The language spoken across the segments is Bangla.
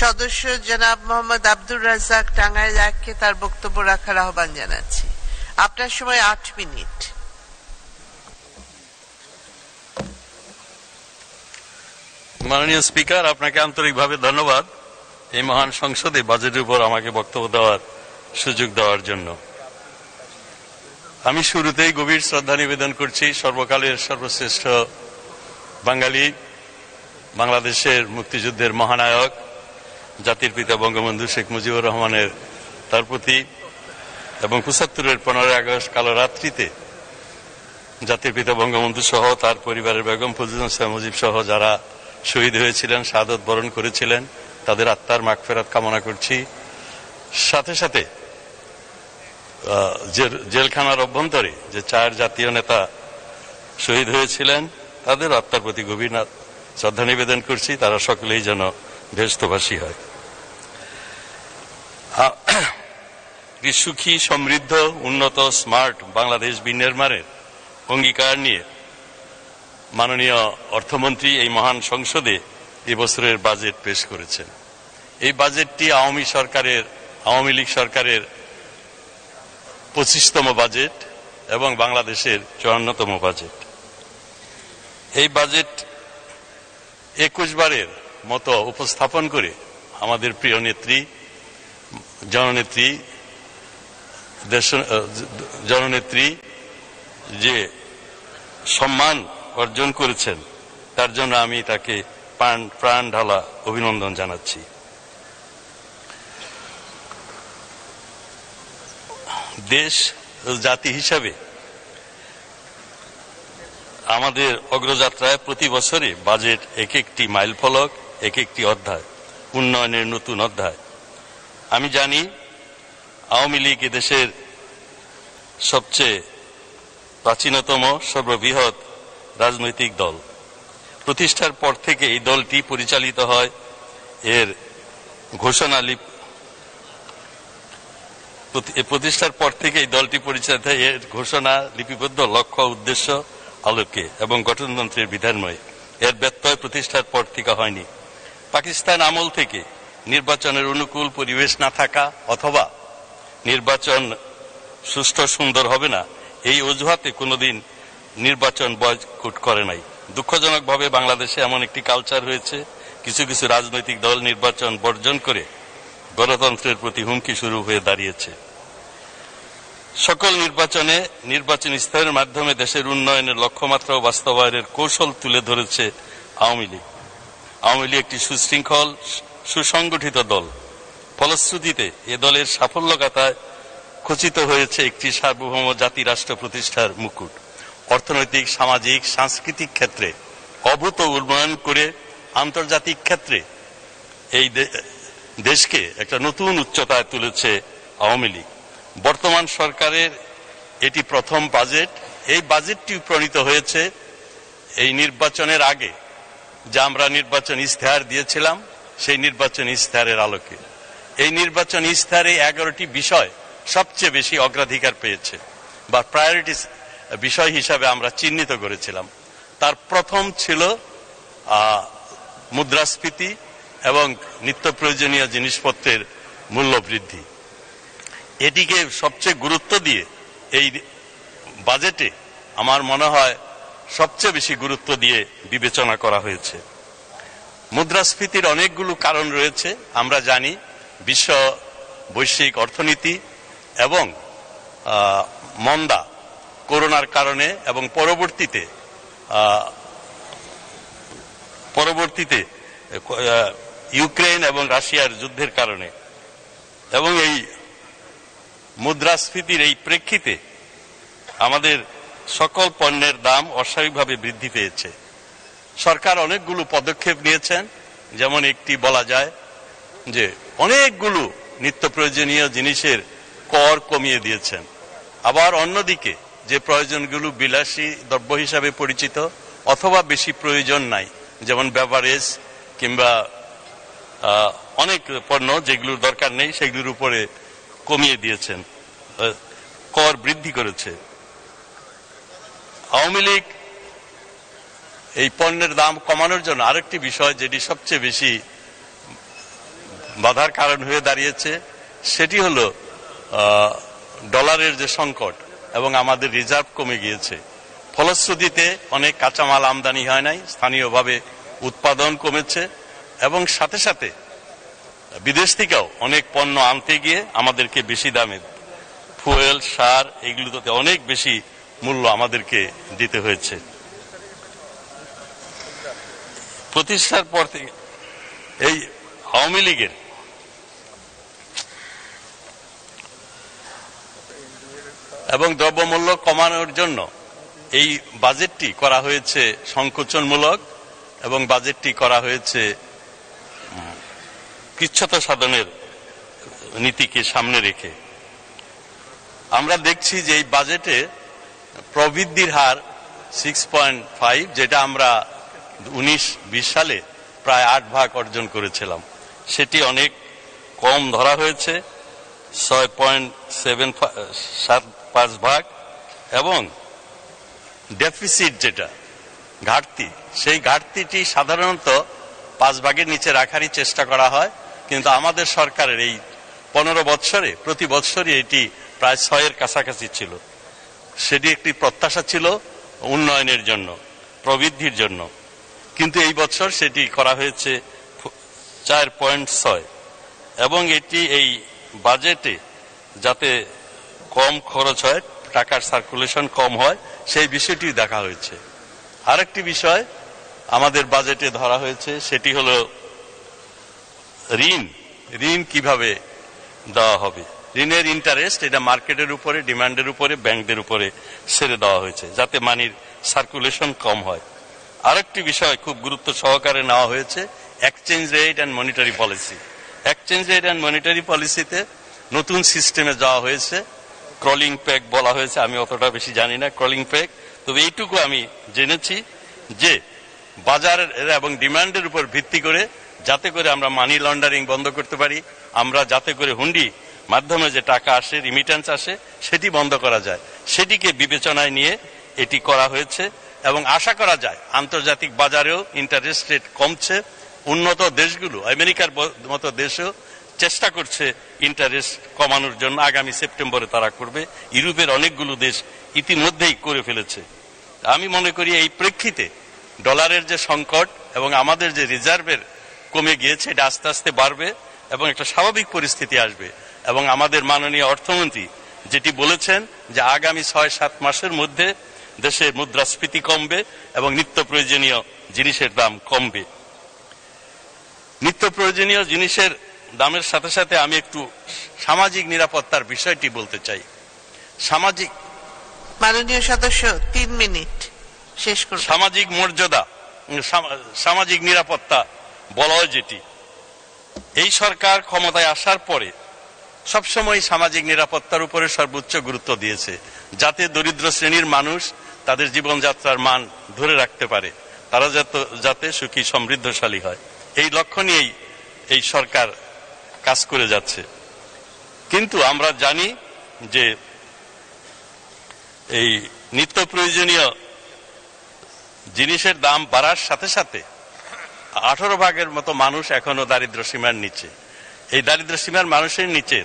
সদস্য জনাব মোহাম্মদ আব্দুর রাজ্জাক টাঙ্গাইল 1-কে তার বক্তব্য রাখার আহ্বান জানাচ্ছি। আপনার সময় 8 মিনিট। মাননীয় স্পিকার, আপনাকে আন্তরিকভাবে ধন্যবাদ এই মহান সংসদে বাজেটের উপর আমাকে বক্তব্য দেওয়ার সুযোগ দেওয়ার জন্য। আমি শুরুতেই গভীর শ্রদ্ধা নিবেদন করছি সর্বকালের সর্বশ্রেষ্ঠ বাঙালি, বাংলাদেশের মুক্তিযুদ্ধের মহানায়ক, জাতির পিতা বঙ্গবন্ধু শেখ মুজিবুর রহমানের তার প্রতি, এবং ৭৫-এর 15ই আগস্ট কালো রাত্রিতে জাতির পিতা বঙ্গবন্ধু সহ তার পরিবারের বেগম ফজিলাতুন্নেছা মুজিব সহ যারা শহীদ হয়েছিলেন, শাহাদত বরণ করেছিলেন, তাদের আত্মার মাগফিরাত কামনা করছি। সাথে সাথে জেলখানার অভ্যন্তরে যে 4 জাতীয় নেতা শহীদ হয়েছিলেন তাদের আত্মার প্রতি গভীর শ্রদ্ধা নিবেদন করছি। তারা সকলেই যেন বেহেশতবাসী হয়। সুখী, সমৃদ্ধ, উন্নত, স্মার্ট বাংলাদেশ বিনির্মাণের অঙ্গীকার নিয়ে মাননীয় অর্থমন্ত্রী এই মহান সংসদে এবছরের বাজেট পেশ করেছেন। এই বাজেটটি আওয়ামী লীগ সরকারের 25তম বাজেট এবং বাংলাদেশের 54তম বাজেট। এই বাজেট 21 বারের মতো উপস্থাপন করে আমাদের প্রিয় নেত্রী, জননেত্রী যে সম্মান অর্জন করেছেন তার জন্য আমি তাকে প্রাণ ঢালা অভিনন্দন জানাচ্ছি। দেশ জাতি হিসাবে আমাদের অগ্রযাত্রায় প্রতি বছরে বাজেট এক একটি মাইল ফলক, এক একটি অধ্যায়, উন্নয়নের নতুন অধ্যায়। আমি জানি আওয়ামী লীগ এদেশের সবচেয়ে প্রাচীনতম সর্ববৃহৎ রাজনৈতিক দল। প্রতিষ্ঠার পর থেকে এই দলটি পরিচালিত হয় এর ঘোষণা লিপিবদ্ধ লক্ষ্য উদ্দেশ্য আলোকে এবং গঠনতন্ত্রের বিধানময়। এর ব্যত্যয় প্রতিষ্ঠার পর থেকে হয়নি। পাকিস্তান আমল থেকে নির্বাচনের অনুকূল পরিবেশ না থাকা অথবা নির্বাচন সুষ্ঠু সুন্দর হবে না এই অজুহাতে কোনোদিন নির্বাচন বয়কট করে নাই। দুঃখজনকভাবে বাংলাদেশে এমন একটি কালচার হয়েছে, কিছু কিছু রাজনৈতিক দল নির্বাচন বর্জন করে গণতন্ত্রের প্রতি হুমকি শুরু হয়ে দাঁড়িয়েছে। সকল নির্বাচনী স্তরের মাধ্যমে দেশের উন্নয়নের লক্ষ্যমাত্রা ও বাস্তবায়নের কৌশল তুলে ধরেছে আওয়ামী লীগ। আওয়ামী লীগ একটি সুশৃঙ্খল, সুসংগঠিত দল। ফলশ্রুতিতে এ দলের সাফল্যগাথায় খচিত হয়েছে একটি সার্বভৌম জাতি রাষ্ট্র প্রতিষ্ঠার মুকুট। অর্থনৈতিক, সামাজিক, সাংস্কৃতিক ক্ষেত্রে অভূত উন্নয়ন করে আন্তর্জাতিক ক্ষেত্রে এই দেশকে একটা নতুন উচ্চতায় তুলেছে আওয়ামী লীগ। বর্তমান সরকারের এটি প্রথম বাজেট। এই বাজেটটি প্রণীত হয়েছে এই নির্বাচনের আগে, যা আমরা নির্বাচন ইশতেহার দিয়েছিলাম সেই নির্বাচন ইশতেহারের আলোকে। এই নির্বাচন ইশতেহারে 11টি বিষয় সবচেয়ে বেশি অগ্রাধিকার পেয়েছে বা প্রায়োরিটি বিষয় হিসাবে আমরা চিহ্নিত করেছিলাম। তার প্রথম ছিল মুদ্রাস্ফীতি এবং নিত্য প্রয়োজনীয় জিনিসপত্রের মূল্য বৃদ্ধি। এটিকে সবচেয়ে গুরুত্ব দিয়ে এই বাজেটে আমার মনে হয় সবচেয়ে বেশি গুরুত্ব দিয়ে বিবেচনা করা হয়েছে। মুদ্রাস্ফীতির অনেকগুলো কারণ রয়েছে। আমরা জানি বৈশ্বিক অর্থনীতি এবং মন্দা, করোনার কারণে এবং পরবর্তীতে ইউক্রেন এবং রাশিয়ার যুদ্ধের কারণে, এবং এই মুদ্রাস্ফীতির এই প্রেক্ষিতে আমাদের সকল পণ্যের দাম অস্বাভাবিকভাবে বৃদ্ধি পেয়েছে। সরকার অনেকগুলো পদক্ষেপ নিয়েছেন, যেমন একটি বলা যায় যে অনেকগুলো নিত্য প্রয়োজনীয় জিনিসের কর কমিয়ে দিয়েছেন। আবার অন্যদিকে যে প্রয়োজনগুলো বিলাসী দ্রব্য হিসাবে পরিচিত অথবা বেশি প্রয়োজন নাই, যেমন বেভারেজ কিংবা অনেক পণ্য যেগুলোর দরকার নেই সেগুলোর উপরে কমিয়ে দিয়েছেন, কর বৃদ্ধি করেছে। আওয়ামী লীগ এই পণ্যের দাম কমানোর জন্য আরেকটি বিষয় যেটি সবচেয়ে বেশি বাধার কারণ হয়ে দাঁড়িয়েছে সেটি হলো ডলারের যে সংকট এবং আমাদের রিজার্ভ কমে গিয়েছে। ফলশ্রুতিতে অনেক কাঁচামাল আমদানি হয় নাই, স্থানীয়ভাবে উৎপাদন কমেছে এবং সাথে সাথে বিদেশ থেকেও অনেক পণ্য আনতে গিয়ে আমাদেরকে বেশি দামে ফুয়েল, সার এগুলোতে অনেক বেশি মূল্য আমাদেরকে দিতে হয়েছে। প্রতিষ্ঠার পর থেকে এই আওয়ামী লীগের এবং দ্রব্যমূল্য কমানোর জন্য এই বাজেটটি করা হয়েছে সংকোচনমূলক এবং বাজেটটি করা হয়েছে কৃচ্ছ্রতা সাধনের নীতিকে সামনে রেখে। আমরা দেখছি যে এই বাজেটে প্রবৃদ্ধির হার 6.5, যেটা আমরা 19-20 সালে প্রায় 8 ভাগ অর্জন করেছিলাম, সেটি অনেক কম ধরা হয়েছে 6.75 ভাগ। এবং ডেফিসিট যেটা ঘাটতি, সেই ঘাটতিটি সাধারণত 5 ভাগের নিচে রাখারই চেষ্টা করা হয়, কিন্তু আমাদের সরকারের এই 15 বছরে প্রতি বছরই এটি প্রায় 6-এর কাছাকাছি ছিল। সেটি একটি প্রত্যাশা ছিল উন্নয়নের জন্য, প্রবৃদ্ধির জন্য, কিন্তু এই বছর সেটি করা হয়েছে 4.6। এবং এটি এই বাজেটে যাতে কম খরচ হয়, টাকার সার্কুলেশন কম হয়, সেই বিষয়টি দেখা হয়েছে। আরেকটি বিষয় আমাদের বাজেটে ধরা হয়েছে সেটি হলো ঋণ কিভাবে দেওয়া হবে। ঋণের ইন্টারেস্ট এটা মার্কেটের উপরে, ডিমান্ডের উপরে, ব্যাংকদের উপরে ছেড়ে দেওয়া হয়েছে যাতে মানির সার্কুলেশন কম হয়। আরেকটি বিষয় খুব গুরুত্ব সহকারে নেওয়া হয়েছে exchange rate and monetary policy. Exchange rate and monetary পলিসিতে নতুন সিস্টেমে যাওয়া হয়েছে, ক্রলিং পেগ বলা হয়েছে, আমি অতটা বেশি জানি না ক্রলিং পেগ, তবে এইটুকু আমি জেনেছি যে বাজারের এবং ডিমান্ডের উপর ভিত্তি করে যাতে করে আমরা মানি লন্ডারিং বন্ধ করতে পারি, আমরা যাতে করে হুন্ডি মাধ্যমে যে টাকা আসে, রিমিটেন্স আসে, সেটি বন্ধ করা যায়, সেটিকে বিবেচনায় নিয়ে এটি করা হয়েছে। এবং আশা করা যায় আন্তর্জাতিক বাজারেও ইন্টারেস্ট রেট কমছে। উন্নত দেশগুলো, আমেরিকার মতো দেশও চেষ্টা করছে ইন্টারেস্ট কমানোর জন্য, আগামী সেপ্টেম্বরে তারা করবে। ইউরোপের অনেকগুলো দেশ ইতিমধ্যেই করে ফেলেছে। আমি মনে করি এই প্রেক্ষিতে ডলারের যে সংকট এবং আমাদের যে রিজার্ভের কমে গিয়েছে, এটা আস্তে আস্তে বাড়বে এবং একটা স্বাভাবিক পরিস্থিতি আসবে। এবং আমাদের মাননীয় অর্থমন্ত্রী যেটি বলেছেন যে আগামী 6-7 মাসের মধ্যে দেশে মুদ্রাস্ফীতি কমবে এবং নিত্য প্রয়োজনীয় জিনিসের দাম কমবে। নিত্য প্রয়োজনীয় জিনিসের দামের সাথে সাথে আমি একটু সামাজিক নিরাপত্তার বিষয়টি বলতে চাই। মাননীয় সদস্য 3 মিনিট শেষ করুন। সামাজিক মর্যাদা, সামাজিক নিরাপত্তা বলা হয় যেটি, এই সরকার ক্ষমতায় আসার পরে সবসময় সামাজিক নিরাপত্তার উপরে সর্বোচ্চ গুরুত্ব দিয়েছে, যাতে দরিদ্র শ্রেণীর মানুষ তাদের জীবনযাত্রার মান ধরে রাখতে পারে, তারা যাতে সুখী সমৃদ্ধশালী হয়। এই লক্ষ্য নিয়েই এই সরকার কাজ করে যাচ্ছে। কিন্তু আমরা জানি যে এই নিত্য প্রয়োজনীয় জিনিসের দাম বাড়ার সাথে সাথে 18 ভাগের মতো মানুষ এখনো দারিদ্র সীমার নিচে। এই দারিদ্র সীমার মানুষের নিচে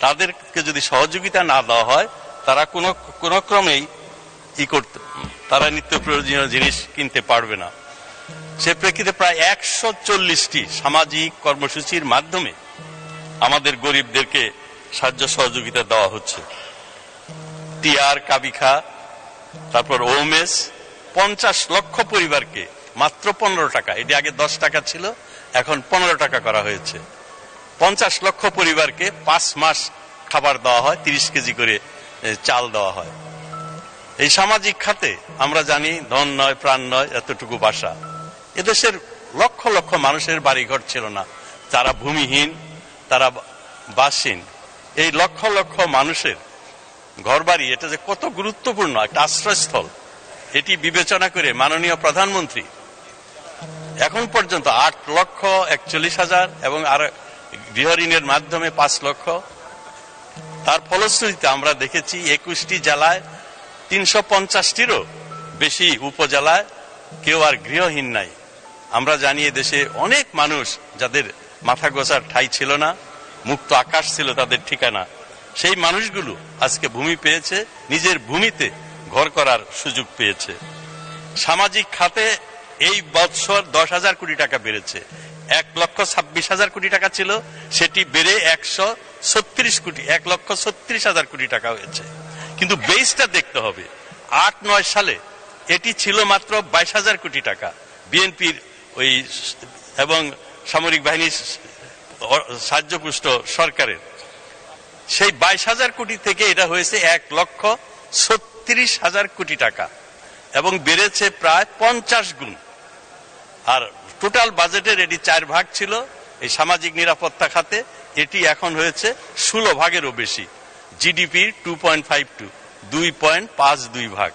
তাদেরকে যদি সহযোগিতা না দেওয়া হয়, তারা কোনো ক্রমেই তারা নিত্য প্রয়োজনীয় জিনিস কিনতে পারবে না। সে প্রেক্ষিতে প্রায় 140টি সামাজিক কর্মসূচির মাধ্যমে আমাদের গরিবদেরকে সাহায্য সহযোগিতা দেওয়া হচ্ছে। টিআর, কাবিখা, তারপর ওমেস 50 লক্ষ পরিবারকে মাত্র 15 টাকা, এটি আগে 10 টাকা ছিল, এখন 15 টাকা করা হয়েছে। 50 লক্ষ পরিবারকে 5 মাস খাবার দেওয়া হয়, 30 কেজি করে চাল দেওয়া হয়। এই সামাজিক খাতে আমরা জানি ধন নয় প্রাণ নয় এতটুকু বাসা। এদেশের লক্ষ লক্ষ মানুষের বাড়িঘর ছিল না, তারা ভূমিহীন, তারা বাসহীন। এই লক্ষ লক্ষ মানুষের ঘরবাড়ি, এটা যে কত গুরুত্বপূর্ণ একটা আশ্রয়স্থল, এটি বিবেচনা করে মাননীয় প্রধানমন্ত্রী এখন পর্যন্ত 8,41,000 এবং আর গৃহ ঋণের মাধ্যমে 5 লক্ষ। তার ফলশ্রুতিতে আমরা দেখেছি 21টি জেলায় 350টিরও বেশি উপজেলায় কেউ আর গৃহহীন নাই। আমরা জানি দেশে অনেক মানুষ যাদের মাথা গোছার ঠাঁই ছিল না, মুক্ত আকাশ ছিল তাদের ঠিকানা। সেই মানুষগুলো আজকে ভূমি পেয়েছে, নিজের ভূমিতে ঘর করার সুযোগ পেয়েছে। সামাজিক খাতে এই বছর 10,000 কোটি টাকা বেড়েছে। 1,26,000 কোটি টাকা ছিল, সেটি বেড়ে 1,36,000 কোটি টাকা হয়েছে। কিন্তু বেসটা দেখতে হবে, 8-9 সালে এটি ছিল মাত্র 22,000 কোটি টাকা। বিএনপির ওই এবং সামরিক বাহিনীর সাহায্যপুষ্ট সরকারের সেই 22,000 কোটি থেকে এটা হয়েছে 1,36,000 কোটি টাকা এবং বেড়েছে প্রায় 50 গুণ। আর টোটাল বাজেটের এটি 4 ভাগ ছিল এই সামাজিক নিরাপত্তা খাতে, এটি এখন হয়েছে 16 ভাগেরও বেশি। জিডিপির 2.52 2.52 ভাগ।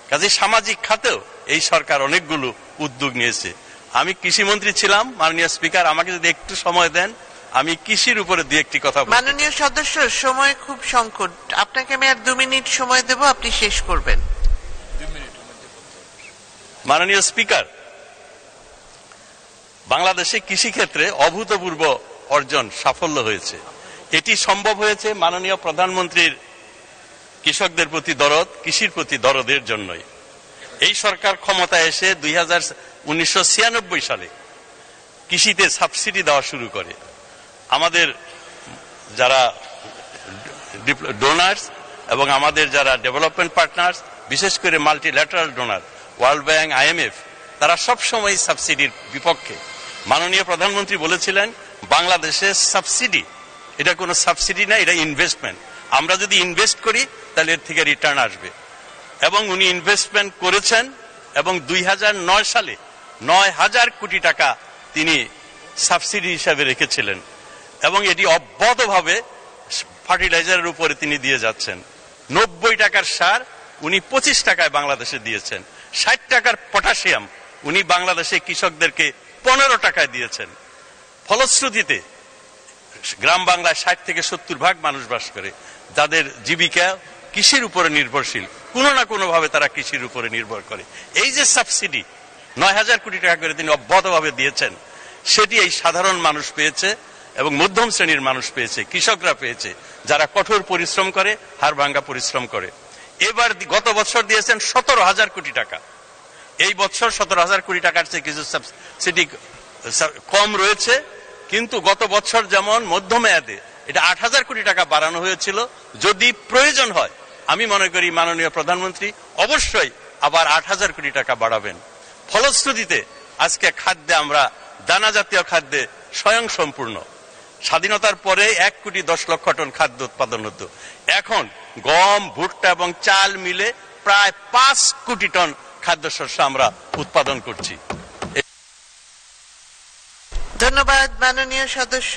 কাজে সামাজিক খাতেও এই সরকার অনেকগুলো উদ্যোগ নিয়েছে। আমি কৃষিমন্ত্রী ছিলাম, মাননীয় স্পিকার আমাকে যদি একটু সময় দেন আমি কৃষির উপরে দুই একটি কথা বলবো। মাননীয় সদস্য, সময় খুব সংকট, আপনাকে আমি আর 2 মিনিট সময় দেব, আপনি শেষ করবেন। মাননীয় স্পিকার, বাংলাদেশে কৃষি ক্ষেত্রে অভূতপূর্ব অর্জন, সাফল্য হয়েছে। এটি সম্ভব হয়েছে মাননীয় প্রধানমন্ত্রীর কৃষকদের প্রতি দরদ, কৃষির প্রতি দরদের জন্যই। এই সরকার ক্ষমতায় এসে 1996 সালে কৃষিতে সাবসিডি দেওয়া শুরু করে। আমাদের যারা ডোনার্স এবং আমাদের যারা ডেভেলপমেন্ট পার্টনার্স, বিশেষ করে multilateral donor, world bank, IMF, তারা সবসময় সাবসিডির বিপক্ষে। মাননীয় প্রধানমন্ত্রী বলেছিলেন বাংলাদেশে সাবসিডি এটা কোনো সাবসিডি না, এটা ইনভেস্টমেন্ট। আমরা যদি ইনভেস্ট করি তাহলে এর থেকে রিটার্ন আসবে। এবং উনি ইনভেস্টমেন্ট করেছেন এবং 2009 সালে 9,000 কোটি টাকা তিনি সাবসিডি হিসাবে রেখেছিলেন এবং এটি অব্যাহতভাবে ফার্টিলাইজারের উপরে তিনি দিয়ে যাচ্ছেন। 90 টাকার সার উনি 25 টাকায় বাংলাদেশে দিয়েছেন। 60 টাকার পটাশিয়াম উনি বাংলাদেশে কৃষকদেরকে 15 টাকায় দিয়েছেন। ফলশ্রুতিতে গ্রাম বাংলায় 60 থেকে 70 ভাগ মানুষ বাস করে, যাদের জীবিকা কৃষির উপরে নির্ভরশীল, কোনো না কোনো ভাবে তারা কৃষির উপরে নির্ভর করে। এই যে সাবসিডি 9,000 কোটি টাকা করে তিনি অব্যাহতভাবে দিয়েছেন, সেটি এই সাধারণ মানুষ পেয়েছে এবং মধ্যম শ্রেণীর মানুষ পেয়েছে, কৃষকরা পেয়েছে, যারা কঠোর পরিশ্রম করে, হাড়ভাঙ্গা পরিশ্রম করে। এবার গত বছর দিয়েছেন 17,000 কোটি টাকা। এই বছর 17,000 কোটি টাকার চেয়ে কিছু সাবসিডি কম রয়েছে, কিন্তু গত বছর যেমন মধ্যমেয়াদে এটা 8,000 কোটি টাকা বাড়ানো হয়েছিল। যদি প্রয়োজন হয় আমি মনে করি মাননীয় প্রধানমন্ত্রী অবশ্যই আবার 8,000 কোটি টাকা বাড়াবেন। ফলশ্রুতিতে আজকে খাদ্যে আমরা দানা জাতীয় খাদ্যে স্বয়ং সম্পূর্ণ। স্বাধীনতার পরে 1,10,00,000 টন খাদ্য উৎপাদন হতো, এখন গম, ভুট্টা এবং চাল মিলে প্রায় 5 কোটি টন খাদ্যশস্য আমরা উৎপাদন করছি। ধন্যবাদ মাননীয় সদস্য।